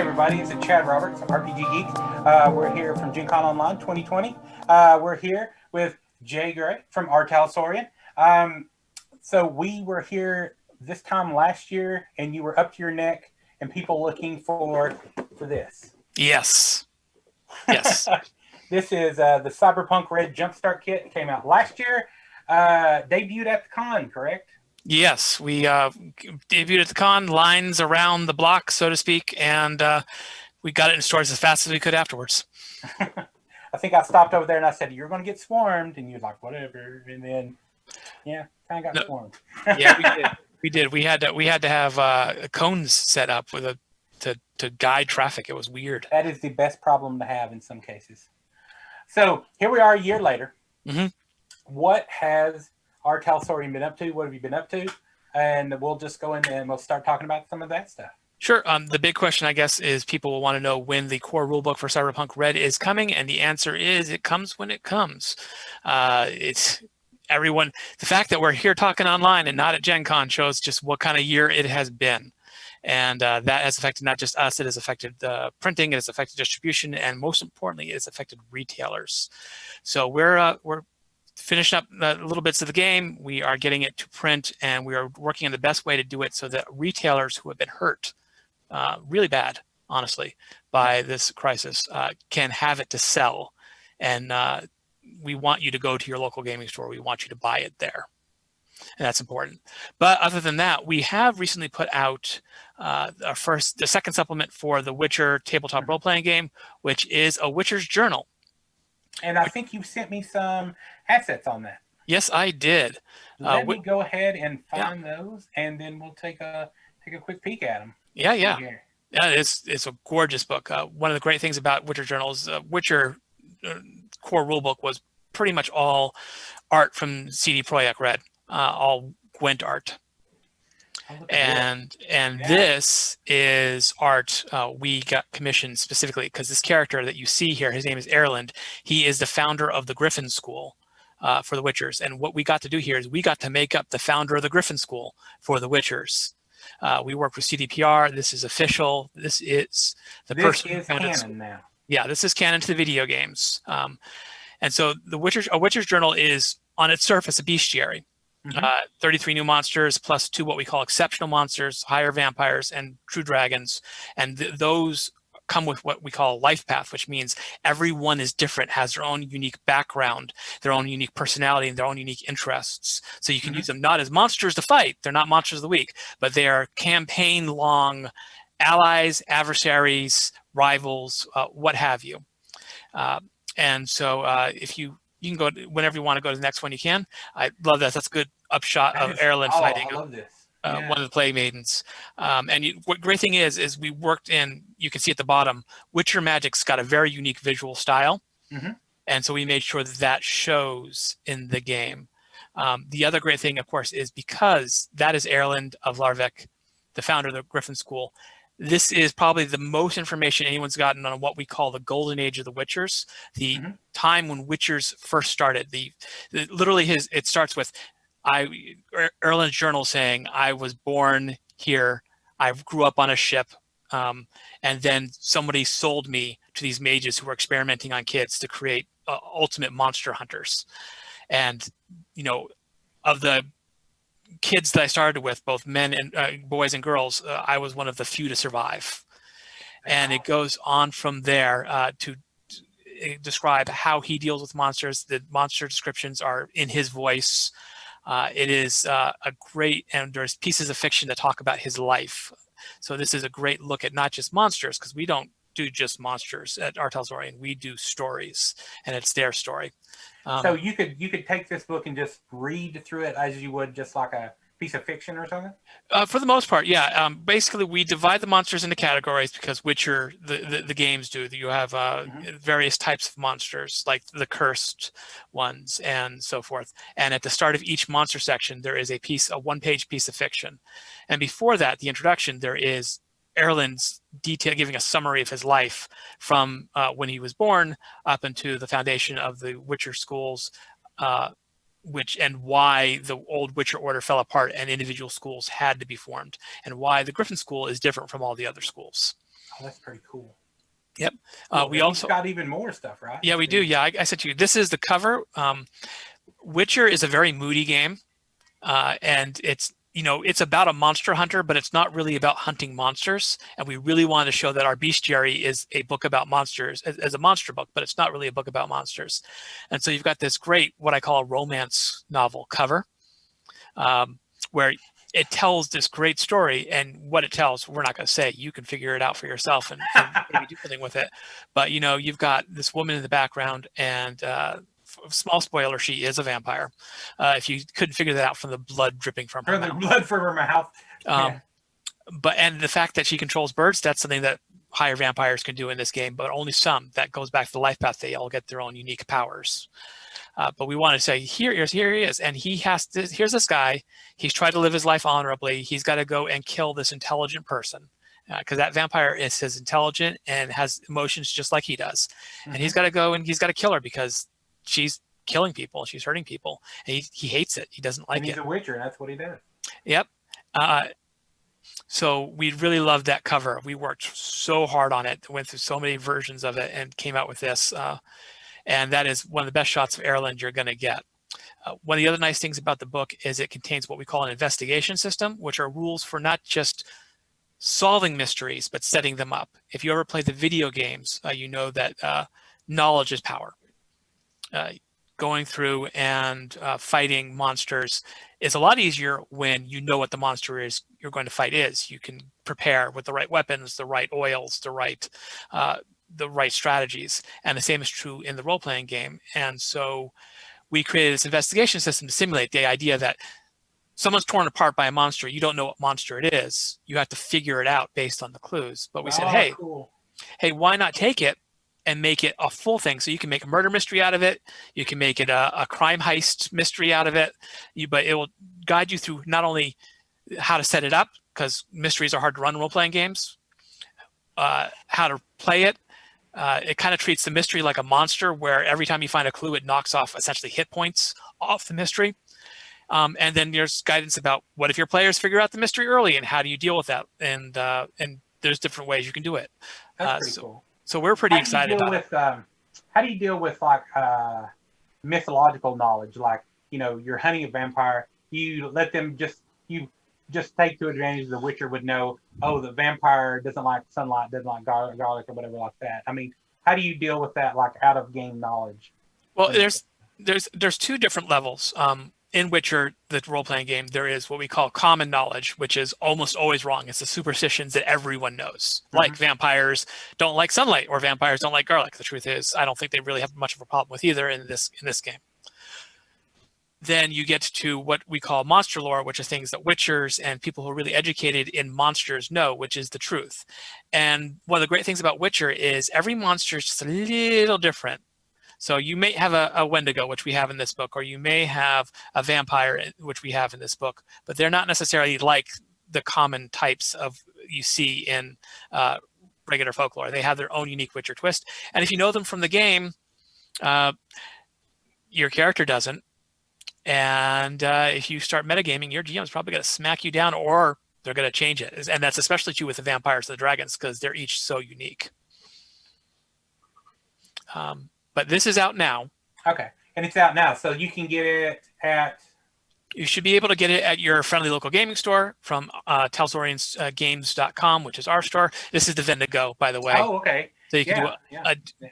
everybody, it's Chad Roberts, RPGGeek. We're here from Gen Con Online 2020. We're here with Jay Gray from Talsorian. So we were here this time last year, and you were up to your neck, and people looking for this. Yes. Yes. This is the Cyberpunk Red Jumpstart Kit. It came out last year. Debuted at the con, correct? Yes, we debuted at the con, lines around the block, so to speak, and we got it in stores as fast as we could afterwards. I think I stopped over there and I said, "You're going to get swarmed," and you're like, "Whatever." And then, yeah, kind of got swarmed. Yeah, we did. We had to have cones set up with to guide traffic. It was weird. That is the best problem to have in some cases. So here we are a year later. Mm-hmm. What has our Talsorian been up to? What have you been up to? And we'll just go in and we'll start talking about some of that stuff. Sure. The big question, I guess, is people will want to know when the core rulebook for Cyberpunk Red is coming, and the answer is it comes when it comes. It's everyone. The fact that we're here talking online and not at Gen Con shows just what kind of year it has been. And that has affected not just us, it has affected printing, it has affected distribution, and most importantly, it has affected retailers. So we're finishing up little bits of the game. We are getting it to print, and we are working on the best way to do it so that retailers who have been hurt really bad, honestly, by this crisis can have it to sell. And we want you to go to your local gaming store. We want you to buy it there. And that's important. But other than that, we have recently put out the second supplement for the Witcher tabletop role-playing game, which is a Witcher's Journal. And I think you sent me some assets on that. Yes, I did. Let me go ahead and find those, and then we'll take a quick peek at them. Yeah. It's a gorgeous book. One of the great things about Witcher Journals, Witcher core rulebook was pretty much all art from CD Projekt Red, all Gwent art. And this is art we got commissioned specifically because this character that you see here, his name is Erland. He is the founder of the Griffin School for the Witchers. And what we got to do here is we got to make up the founder of the Griffin School for the Witchers. We work with CDPR. This is official. This is the person who founded canon now. Yeah, this is canon to the video games. And so a Witcher's Journal is on its surface a bestiary. 33 new monsters plus 2 what we call exceptional monsters, higher vampires and true dragons, and those come with what we call a life path, which means everyone is different, has their own unique background, their own unique personality, and their own unique interests. So you can use them not as monsters to fight, they're not monsters of the week, but they are campaign-long allies, adversaries, rivals, what have you. And so if you can go whenever you want to go to the next one. You can. I love that. That's a good upshot of Erland fighting. I love this. One of the Plague Maidens. And what great thing is we worked in. You can see at the bottom, Witcher Magic's got a very unique visual style, and so we made sure that shows in the game. The other great thing, of course, is because that is Erland of Larvik, the founder of the Griffin School. This is probably the most information anyone's gotten on what we call the golden age of the Witchers, the time when Witchers first started. Literally it starts with Erland's journal saying, I was born here, I grew up on a ship, and then somebody sold me to these mages who were experimenting on kids to create ultimate monster hunters. And, of the kids that I started with, both men and boys and girls, I was one of the few to survive. And it goes on from there to describe how he deals with monsters. The monster descriptions are in his voice. It is a great, and there's pieces of fiction that talk about his life. So this is a great look at not just monsters, because we don't do just monsters at Talsorian. We do stories, and it's their story. So you could take this book and just read through it as you would just like a piece of fiction or something? For the most part, yeah. Basically, we divide the monsters into categories because Witcher, the games do. You have various types of monsters, like the cursed ones and so forth. And at the start of each monster section, there is a one-page piece of fiction. And before that, the introduction, there is Erland's detail, giving a summary of his life from when he was born up into the foundation of the Witcher schools, and why the old Witcher order fell apart and individual schools had to be formed, and why the Griffin School is different from all the other schools. that's pretty cool. Yep. Cool. We And also got even more stuff, right? Yeah, we do. Yeah, I said to you, this is the cover. Witcher is a very moody game, and it's about a monster hunter, but it's not really about hunting monsters. And we really wanted to show that our bestiary is a book about monsters, as a monster book, but it's not really a book about monsters. And so you've got this great, what I call a romance novel cover, where it tells this great story, and what it tells, we're not going to say. You can figure it out for yourself and maybe do something with it. But you've got this woman in the background, and small spoiler, she is a vampire. If you couldn't figure that out from the blood dripping from her mouth. Blood from her mouth. And the fact that she controls birds, that's something that higher vampires can do in this game, but only some. That goes back to the life path. They all get their own unique powers. But we want to say, here he is, and here's this guy. He's tried to live his life honorably. He's got to go and kill this intelligent person, because that vampire is intelligent and has emotions just like he does. Mm-hmm. And he's got to go and he's got to kill her because she's killing people. She's hurting people. And he hates it. He doesn't like it. And he's a witcher, and that's what he does. Yep. So we really loved that cover. We worked so hard on it, went through so many versions of it, and came out with this. And that is one of the best shots of Ireland you're going to get. One of the other nice things about the book is it contains what we call an investigation system, which are rules for not just solving mysteries, but setting them up. If you ever play the video games, you know that knowledge is power. Going through and fighting monsters is a lot easier when you know what the monster is you're going to fight is. You can prepare with the right weapons, the right oils, the right strategies. And the same is true in the role-playing game. And so we created this investigation system to simulate the idea that someone's torn apart by a monster. You don't know what monster it is. You have to figure it out based on the clues. But we said, hey, cool. Hey, why not take it and make it a full thing? So you can make a murder mystery out of it. You can make it a crime heist mystery out of it. But it will guide you through not only how to set it up, because mysteries are hard to run in role-playing games, how to play it. It kind of treats the mystery like a monster, where every time you find a clue, it knocks off essentially hit points off the mystery. And then there's guidance about what if your players figure out the mystery early, and how do you deal with that? And there's different ways you can do it. That's pretty cool. So we're pretty excited about it. How do you deal with like mythological knowledge? Like, you're hunting a vampire. You let them just take to advantage. The Witcher would know, the vampire doesn't like sunlight, doesn't like garlic or whatever like that. I mean, how do you deal with that, like out of game knowledge? Well, there's two different levels. In Witcher, the role-playing game, there is what we call common knowledge, which is almost always wrong. It's the superstitions that everyone knows. Mm-hmm. Like vampires don't like sunlight, or vampires don't like garlic. The truth is, I don't think they really have much of a problem with either in this game. Then you get to what we call monster lore, which are things that Witchers and people who are really educated in monsters know, which is the truth. And one of the great things about Witcher is every monster is just a little different. So you may have a Wendigo, which we have in this book, or you may have a vampire, which we have in this book, but they're not necessarily like the common types of you see in regular folklore. They have their own unique Witcher twist. And if you know them from the game, your character doesn't. And if you start metagaming, your GM is probably going to smack you down, or they're going to change it. And that's especially true with the vampires and the dragons, because they're each so unique. But this is out now. Okay. And it's out now. So you can get it at... You should be able to get it at your friendly local gaming store from Talsorian Games.com, which is our store. This is the Vindigo, by the way. Oh, okay. So you can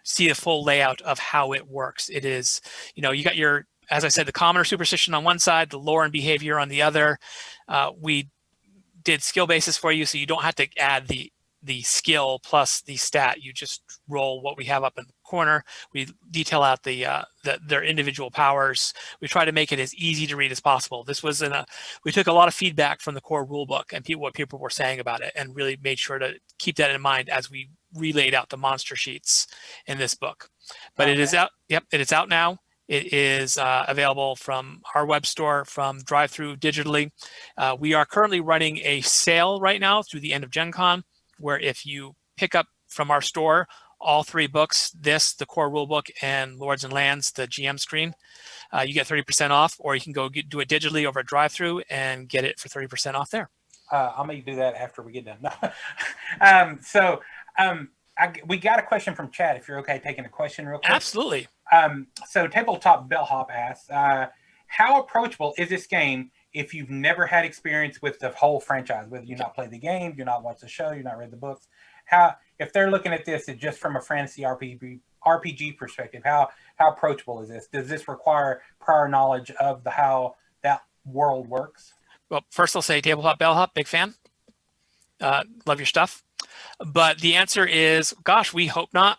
see a full layout of how it works. It is, you got your, as I said, the common or superstition on one side, the lore and behavior on the other. We did skill basis for you, so you don't have to add the skill plus the stat. You just roll what we have up in the corner. We detail out their individual powers. We try to make it as easy to read as possible. This was we took a lot of feedback from the core rule book and what people were saying about it, and really made sure to keep that in mind as we relayed out the monster sheets in this book. But It is out. Yep, it is out now. It is available from our web store, from drive-through digitally. We are currently running a sale right now through the end of Gen Con, where if you pick up from our store all three books, the core rulebook, and Lords and Lands, the GM screen, you get 30% off, or you can go do it digitally over a drive-through and get it for 30% off there. I may do that after we get done. So We got a question from Chad. If you're okay taking a question real quick. Absolutely. So Tabletop Bellhop asks, how approachable is this game if you've never had experience with the whole franchise, whether you've not played the game, you've not watched the show, you've not read the books? How, if they're looking at this just from a fantasy RPG perspective, how approachable is this? Does this require prior knowledge of how that world works? Well, first I'll say Tabletop Bellhop, big fan. Love your stuff. But the answer is, gosh, we hope not.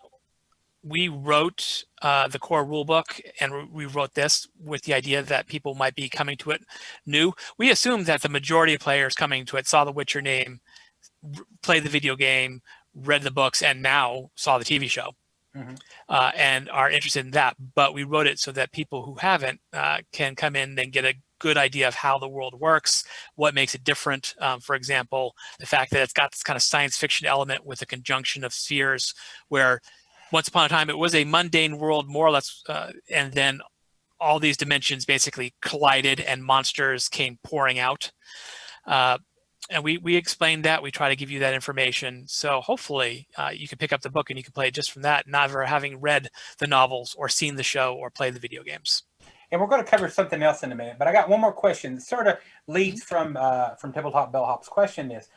We wrote the core rulebook, and we wrote this with the idea that people might be coming to it new. We assumed that the majority of players coming to it saw the Witcher name, played the video game, read the books, and now saw the TV show. Mm-hmm. And are interested in that. But we wrote it so that people who haven't can come in and get a good idea of how the world works, what makes it different. For example, the fact that it's got this kind of science fiction element with a conjunction of spheres where once upon a time it was a mundane world, more or less, and then all these dimensions basically collided and monsters came pouring out. And we explained that. We try to give you that information. So hopefully you can pick up the book and you can play it just from that, never having read the novels or seen the show or played the video games. And we're going to cover something else in a minute, but I got one more question that sort of leads from Tabletop Bellhop's question is,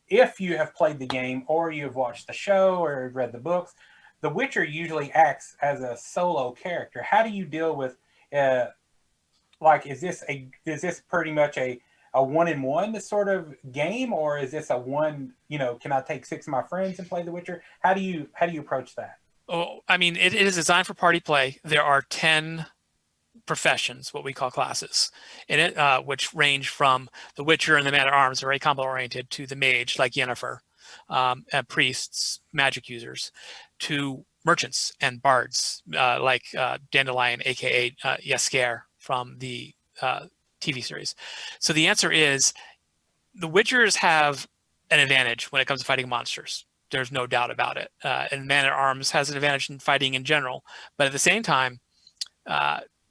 if you have played the game or you have watched the show or read the books, the Witcher usually acts as a solo character. How do you deal with, is this pretty much a one-in-one sort of game, or is this a one, can I take 6 of my friends and play the Witcher? How do you approach that? Oh, I mean, it is designed for party play. There are 10 professions, what we call classes, in it, which range from the Witcher and the Man-at-Arms, very combat-oriented, to the mage, like Yennefer, and priests, magic users, to merchants and bards, like Dandelion, aka Jaskier from the TV series. So the answer is, the Witchers have an advantage when it comes to fighting monsters. There's no doubt about it. And Man-at-Arms has an advantage in fighting in general. But at the same time,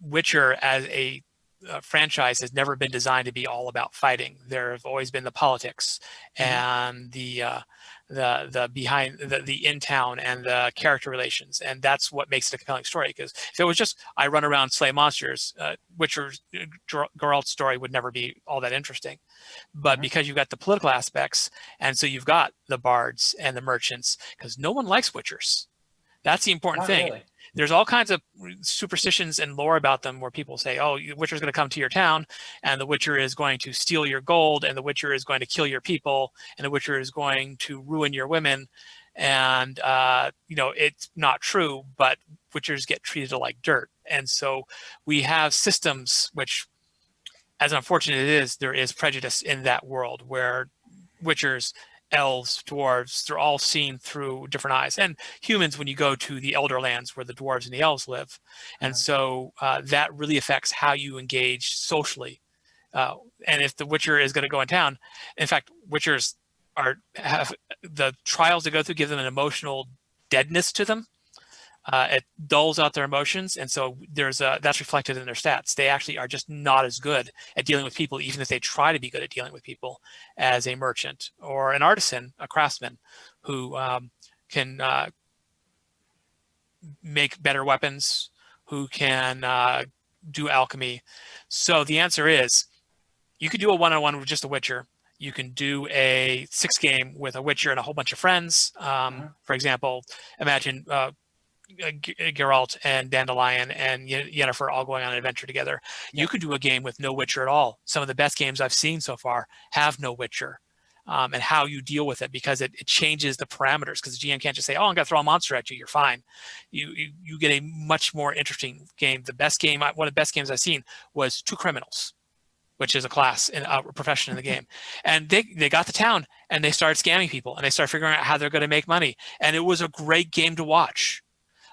Witcher as a franchise has never been designed to be all about fighting. There have always been the politics and the behind the in town and the character relations, and that's what makes it a compelling story. Because if it was just I run around slay monsters, Witcher Geralt's story would never be all that interesting. But because you've got the political aspects, and so you've got the bards and the merchants, because no one likes Witchers. That's the important thing. Really. There's all kinds of superstitions and lore about them where people say, oh, the Witcher is going to come to your town and the Witcher is going to steal your gold and the Witcher is going to kill your people and the Witcher is going to ruin your women. And, it's not true, but Witchers get treated like dirt. And so we have systems which, as unfortunate as it is, there is prejudice in that world where Witchers, elves, dwarves, they're all seen through different eyes. And humans, when you go to the Elder Lands where the dwarves and the elves live. And so that really affects how you engage socially. And if the Witcher is going to go in town, in fact, Witchers have the trials they go through give them an emotional deadness to them. It dulls out their emotions, and so that's reflected in their stats. They actually are just not as good at dealing with people, even if they try to be good at dealing with people, as a merchant or an artisan, a craftsman, who can make better weapons, who can do alchemy. So the answer is, you could do a one-on-one with just a Witcher. You can do a 6-game with a Witcher and a whole bunch of friends. For example, imagine Geralt and Dandelion and Yennefer all going on an adventure together. You could do a game with no Witcher at all. Some of the best games I've seen so far have no Witcher, and how you deal with it, because it changes the parameters, because the GM can't just say, oh, I'm going to throw a monster at you, you're fine. You get a much more interesting game. One of the best games I've seen was Two Criminals, which is a class in a profession in the game. And they got to town and they started scamming people and they started figuring out how they're going to make money. And it was a great game to watch.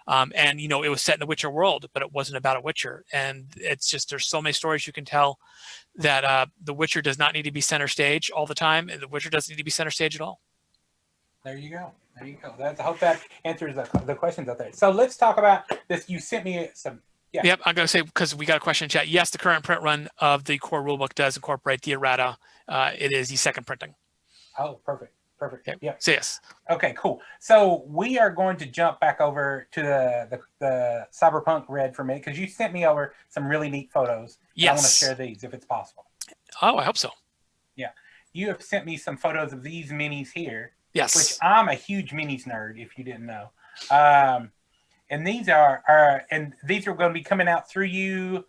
And it was set in the Witcher world, but it wasn't about a Witcher. And it's just, there's so many stories you can tell that the Witcher does not need to be center stage all the time, and the Witcher doesn't need to be center stage at all. There you go. I hope that answers the questions out there. So let's talk about this. You sent me some. Yeah. Yep, I'm going to say, because we got a question in chat. Yes, the current print run of the core rulebook does incorporate the errata. It is the second printing. Oh, perfect. Perfect. Okay. Yeah. So yes. Okay, cool. So we are going to jump back over to the Cyberpunk Red for a minute because you sent me over some really neat photos. Yes. And I want to share these if it's possible. Oh, I hope so. Yeah. You have sent me some photos of these minis here. Yes. Which I'm a huge minis nerd, if you didn't know. And these are going to be coming out through you.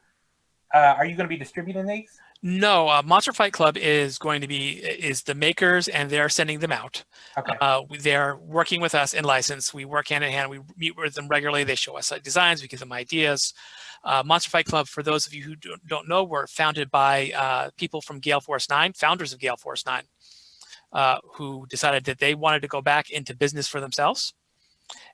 Are you going to be distributing these? No, Monster Fight Club is the makers, and they're sending them out. Okay. They're working with us in license. We work hand in hand. We meet with them regularly. They show us designs. We give them ideas. Monster Fight Club, for those of you who don't know, were founded by people from Gale Force 9, founders of Gale Force 9, who decided that they wanted to go back into business for themselves.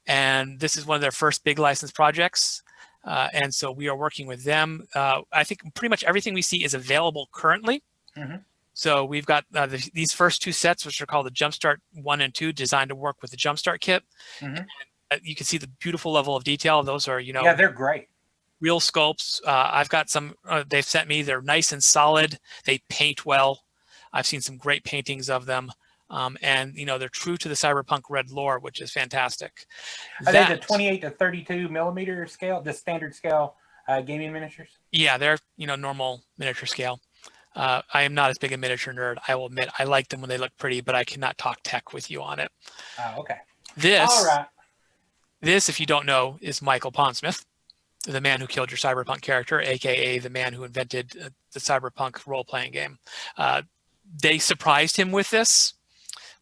And this is one of their first big license projects. And so we are working with them. I think pretty much everything we see is available currently. Mm-hmm. So we've got these first two sets, which are called the Jumpstart 1 and 2, designed to work with the Jumpstart kit. Mm-hmm. And, you can see the beautiful level of detail. Those are, yeah, they're great. Real sculpts. I've got some they've sent me. They're nice and solid. They paint well. I've seen some great paintings of them. And they're true to the Cyberpunk Red lore, which is fantastic. Are they the 28 to 32 millimeter scale, the standard scale gaming miniatures? Yeah, they're normal miniature scale. I am not as big a miniature nerd. I will admit I like them when they look pretty, but I cannot talk tech with you on it. Oh, okay. All right. This, if you don't know, is Michael Pondsmith, the man who killed your Cyberpunk character, aka the man who invented the Cyberpunk role-playing game. They surprised him with this.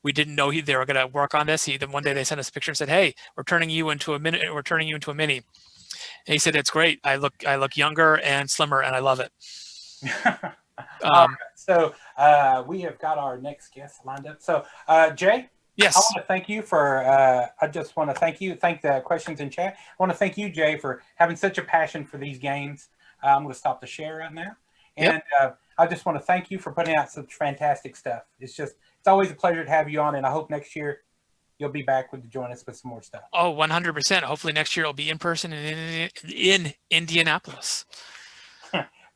We didn't know they were going to work on this. One day they sent us a picture and said, "Hey, we're turning you into a mini. We're turning you into a mini." And he said, "It's great. I look younger and slimmer, and I love it." All right. So we have got our next guest lined up. So Jay, yes, I want to thank you for. I just want to thank the questions in chat. I want to thank you, Jay, for having such a passion for these games. I'm going to stop the share right now, and I just want to thank you for putting out such fantastic stuff. It's always a pleasure to have you on, and I hope next year you'll be back to join us with some more stuff. Oh, 100%. Hopefully next year it'll be in person in Indianapolis.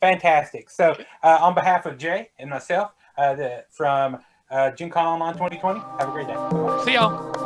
Fantastic. So on behalf of Jay and myself from Gen Con Online 2020, have a great day. See y'all.